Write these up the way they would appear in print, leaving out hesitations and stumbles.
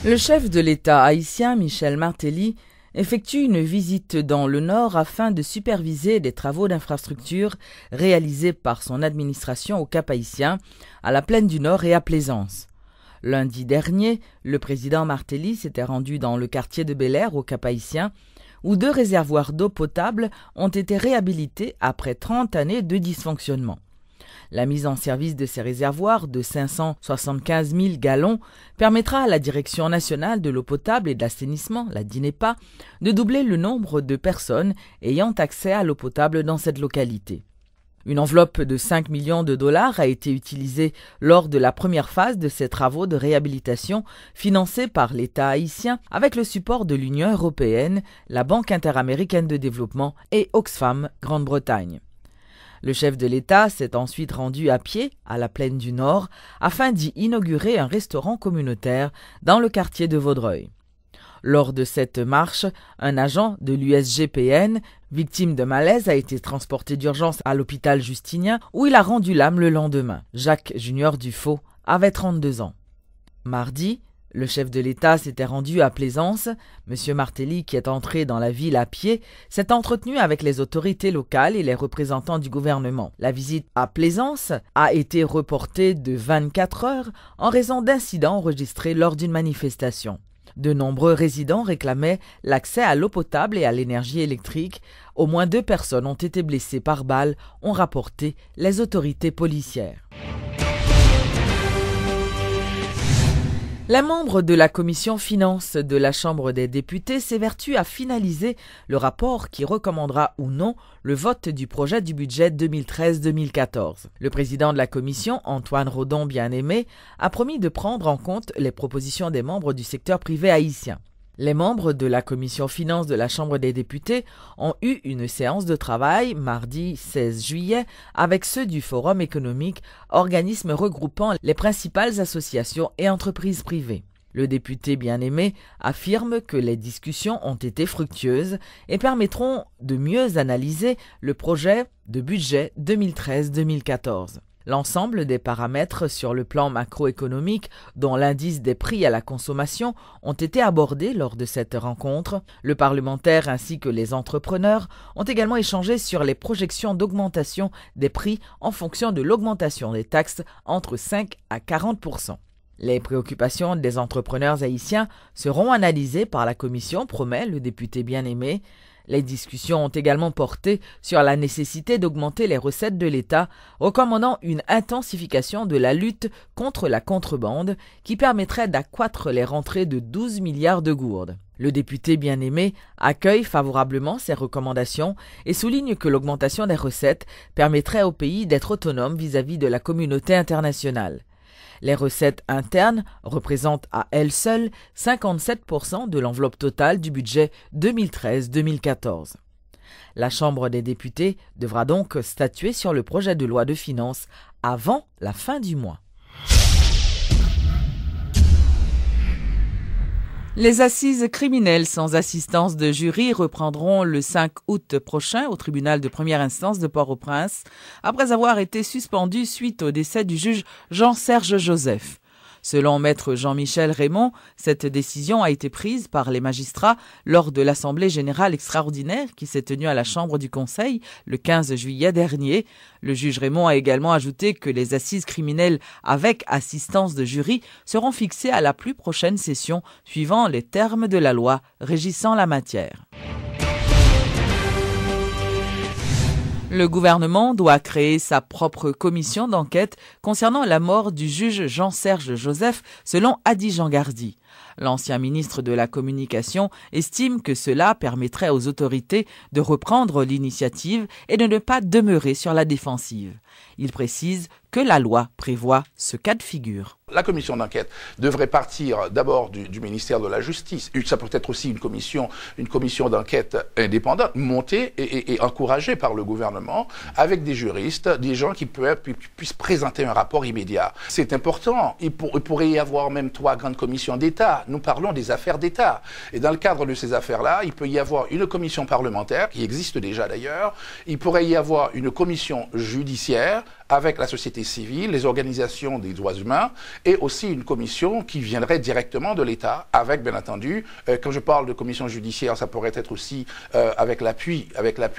Le chef de l'État haïtien, Michel Martelly, effectue une visite dans le Nord afin de superviser des travaux d'infrastructure réalisés par son administration au Cap-Haïtien, à la Plaine du Nord et à Plaisance. Lundi dernier, le président Martelly s'était rendu dans le quartier de Bel-Air au Cap-Haïtien, où 2 réservoirs d'eau potable ont été réhabilités après 30 années de dysfonctionnement. La mise en service de ces réservoirs de 575 000 gallons permettra à la Direction nationale de l'eau potable et de l'assainissement, la DINEPA, de doubler le nombre de personnes ayant accès à l'eau potable dans cette localité. Une enveloppe de 5 millions de dollars a été utilisée lors de la première phase de ces travaux de réhabilitation financés par l'État haïtien avec le support de l'Union européenne, la Banque interaméricaine de développement et Oxfam Grande-Bretagne. Le chef de l'État s'est ensuite rendu à pied à la Plaine du Nord afin d'y inaugurer un restaurant communautaire dans le quartier de Vaudreuil. Lors de cette marche, un agent de l'USGPN, victime de malaise, a été transporté d'urgence à l'hôpital Justinien où il a rendu l'âme le lendemain. Jacques Junior Dufaux avait 32 ans. Mardi, le chef de l'État s'était rendu à Plaisance. M. Martelly, qui est entré dans la ville à pied, s'est entretenu avec les autorités locales et les représentants du gouvernement. La visite à Plaisance a été reportée de 24 heures en raison d'incidents enregistrés lors d'une manifestation. De nombreux résidents réclamaient l'accès à l'eau potable et à l'énergie électrique. Au moins 2 personnes ont été blessées par balle, ont rapporté les autorités policières. Les membres de la commission finances de la Chambre des députés s'évertuent à finaliser le rapport qui recommandera ou non le vote du projet du budget 2013-2014. Le président de la commission, Antoine Rodon Bien-Aimé, a promis de prendre en compte les propositions des membres du secteur privé haïtien. Les membres de la commission finances de la Chambre des députés ont eu une séance de travail mardi 16 juillet avec ceux du Forum économique, organisme regroupant les principales associations et entreprises privées. Le député Bien-Aimé affirme que les discussions ont été fructueuses et permettront de mieux analyser le projet de budget 2013-2014. L'ensemble des paramètres sur le plan macroéconomique, dont l'indice des prix à la consommation, ont été abordés lors de cette rencontre. Le parlementaire ainsi que les entrepreneurs ont également échangé sur les projections d'augmentation des prix en fonction de l'augmentation des taxes entre 5 à 40%. Les préoccupations des entrepreneurs haïtiens seront analysées par la commission, promet le député Bien-Aimé. Les discussions ont également porté sur la nécessité d'augmenter les recettes de l'État, recommandant une intensification de la lutte contre la contrebande qui permettrait d'accroître les rentrées de 12 milliards de gourdes. Le député Bien-Aimé accueille favorablement ces recommandations et souligne que l'augmentation des recettes permettrait au pays d'être autonome vis-à-vis de la communauté internationale. Les recettes internes représentent à elles seules 57% de l'enveloppe totale du budget 2013-2014. La Chambre des députés devra donc statuer sur le projet de loi de finances avant la fin du mois. Les assises criminelles sans assistance de jury reprendront le 5 août prochain au tribunal de première instance de Port-au-Prince, après avoir été suspendues suite au décès du juge Jean-Serge Joseph. Selon maître Jean-Michel Raymond, cette décision a été prise par les magistrats lors de l'Assemblée générale extraordinaire qui s'est tenue à la Chambre du Conseil le 15 juillet dernier. Le juge Raymond a également ajouté que les assises criminelles avec assistance de jury seront fixées à la plus prochaine session suivant les termes de la loi régissant la matière. Le gouvernement doit créer sa propre commission d'enquête concernant la mort du juge Jean-Serge Joseph, selon Adi Jean-Gardy. L'ancien ministre de la Communication estime que cela permettrait aux autorités de reprendre l'initiative et de ne pas demeurer sur la défensive. Il précise que la loi prévoit ce cas de figure. La commission d'enquête devrait partir d'abord du ministère de la Justice. Ça peut être aussi une commission d'enquête indépendante, montée et encouragée par le gouvernement, avec des juristes, des gens qui puissent présenter un rapport immédiat. C'est important. Il pourrait y avoir même 3 grandes commissions d'État d'État. Nous parlons des affaires d'État. Et dans le cadre de ces affaires-là, il peut y avoir une commission parlementaire, qui existe déjà d'ailleurs. Il pourrait y avoir une commission judiciaire avec la société civile, les organisations des droits humains, et aussi une commission qui viendrait directement de l'État, avec, bien entendu, quand je parle de commission judiciaire, ça pourrait être aussi avec l'appui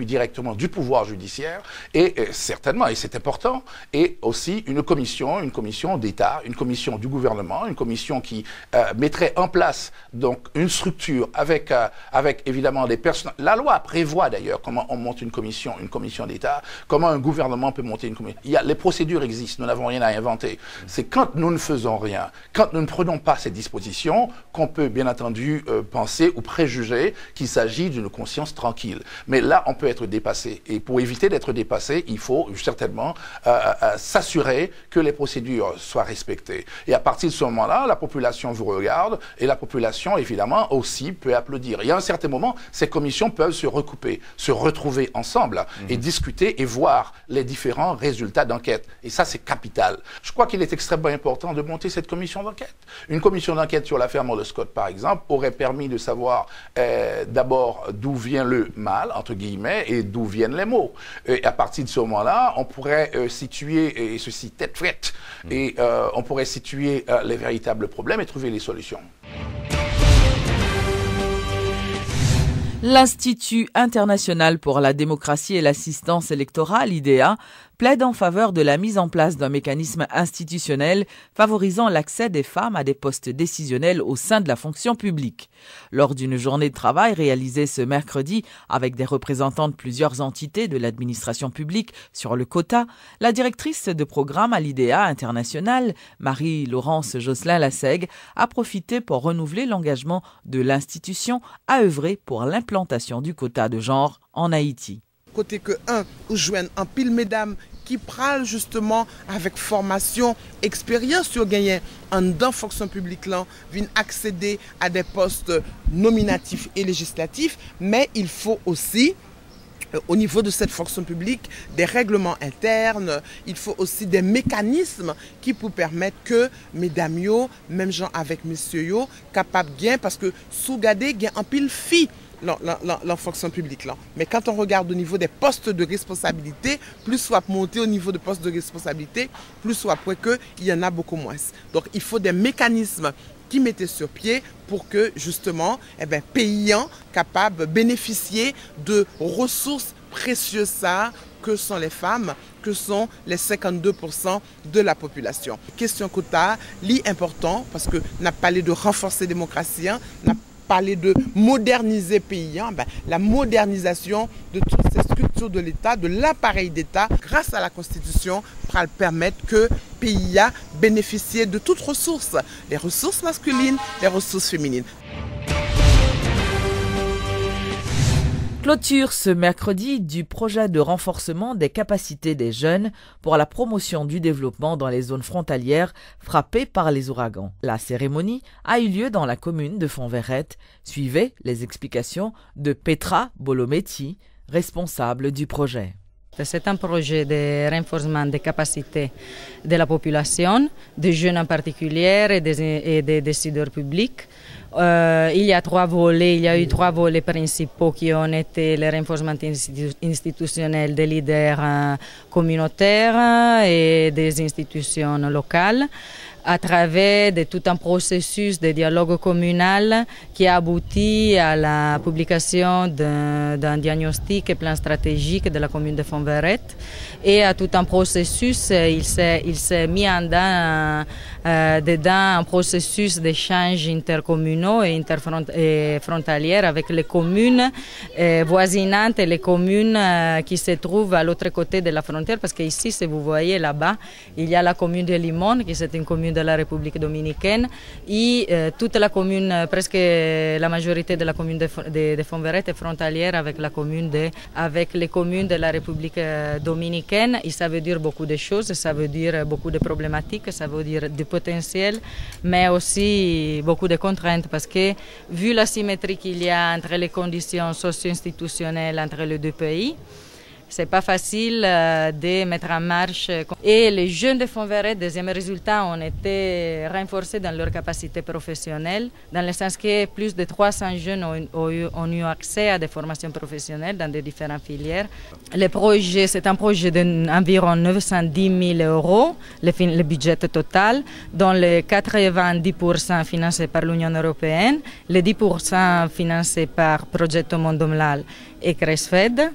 directement du pouvoir judiciaire, et certainement, et c'est important, et aussi une commission d'État, une commission du gouvernement, une commission qui mettrait en place donc une structure avec évidemment des personnes. La loi prévoit d'ailleurs comment on monte une commission d'État, comment un gouvernement peut monter une commission. Les procédures existent, nous n'avons rien à inventer. C'est quand nous ne faisons rien, quand nous ne prenons pas ces dispositions, qu'on peut bien entendu penser ou préjuger qu'il s'agit d'une conscience tranquille. Mais là, on peut être dépassé. Et pour éviter d'être dépassé, il faut certainement s'assurer que les procédures soient respectées. Et à partir de ce moment-là, la population vous regarde et la population, évidemment, aussi peut applaudir. Et à un certain moment, ces commissions peuvent se recouper, se retrouver ensemble et discuter et voir les différents résultats d'enquête. Et ça, c'est capital. Je crois qu'il est extrêmement important de monter cette commission d'enquête. Une commission d'enquête sur l'affaire Morley Scott, par exemple, aurait permis de savoir d'abord d'où vient le mal, entre guillemets, et d'où viennent les mots. Et à partir de ce moment-là, on pourrait situer, et ceci tête frette, et on pourrait situer les véritables problèmes et trouver les solutions. L'Institut international pour la démocratie et l'assistance électorale, IDEA, plaide en faveur de la mise en place d'un mécanisme institutionnel favorisant l'accès des femmes à des postes décisionnels au sein de la fonction publique. Lors d'une journée de travail réalisée ce mercredi avec des représentants de plusieurs entités de l'administration publique sur le quota, la directrice de programme à l'IDEA international, Marie-Laurence Josselin-Lassègue, a profité pour renouveler l'engagement de l'institution à œuvrer pour l'implantation du quota de genre en Haïti. Côté que ou joignent en pile mesdames qui prennent justement avec formation, expérience sur gagner en dans fonction publique là, viennent accéder à des postes nominatifs et législatifs, mais il faut aussi au niveau de cette fonction publique, des règlements internes, il faut aussi des mécanismes qui pour permettre que mesdames yo, même gens avec messieurs yo, capables gain parce que sous garder gain en pile filles la fonction publique là. Mais quand on regarde au niveau des postes de responsabilité, plus soit monter au niveau de postes de responsabilité, plus soit après que il y en a beaucoup moins. Donc il faut des mécanismes qui mettaient sur pied pour que justement payants capables de bénéficier de ressources précieuses ça que sont les femmes, que sont les 52% de la population. Question quota, l'important parce que n'a parlé de renforcer la démocratie, n'a parler de moderniser pays, la modernisation de toutes ces structures de l'État, de l'appareil d'État, grâce à la Constitution, pour permettre que pays a bénéficié de toutes ressources, les ressources masculines, les ressources féminines. Clôture ce mercredi du projet de renforcement des capacités des jeunes pour la promotion du développement dans les zones frontalières frappées par les ouragans. La cérémonie a eu lieu dans la commune de Fonverrette. Suivez les explications de Petra Bolometti, responsable du projet. C'est un projet de renforcement des capacités de la population, des jeunes en particulier et des décideurs publics. Il y a eu trois volets principaux qui ont été le renforcement institutionnel des leaders communautaires et des institutions locales, à travers de tout un processus de dialogue communal qui a abouti à la publication d'un diagnostic et plan stratégique de la commune de Fonverrette. Et à tout un processus, il s'est mis dedans un processus d'échanges intercommunaux et frontaliers avec les communes voisinantes et les communes qui se trouvent à l'autre côté de la frontière. Parce qu'ici, si vous voyez là-bas, il y a la commune de Limón, qui est une commune de la République dominicaine, et toute la commune, presque la majorité de la commune de Fonverrette est frontalière avec les communes de la République dominicaine. Et ça veut dire beaucoup de choses, ça veut dire beaucoup de problématiques, ça veut dire du potentiel, mais aussi beaucoup de contraintes parce que vu la symétrie qu'il y a entre les conditions socio-institutionnelles entre les deux pays, C'est pas facile de mettre en marche. Et les jeunes de Fonds Verret, deuxième résultat, ont été renforcés dans leur capacité professionnelle, dans le sens que plus de 300 jeunes ont eu accès à des formations professionnelles dans des différentes filières. Le projet, c'est un projet d'environ 910 000 euros, le budget total, dont les 90% financés par l'Union européenne, les 10% financés par Progetto Mondomlal et Cresfed.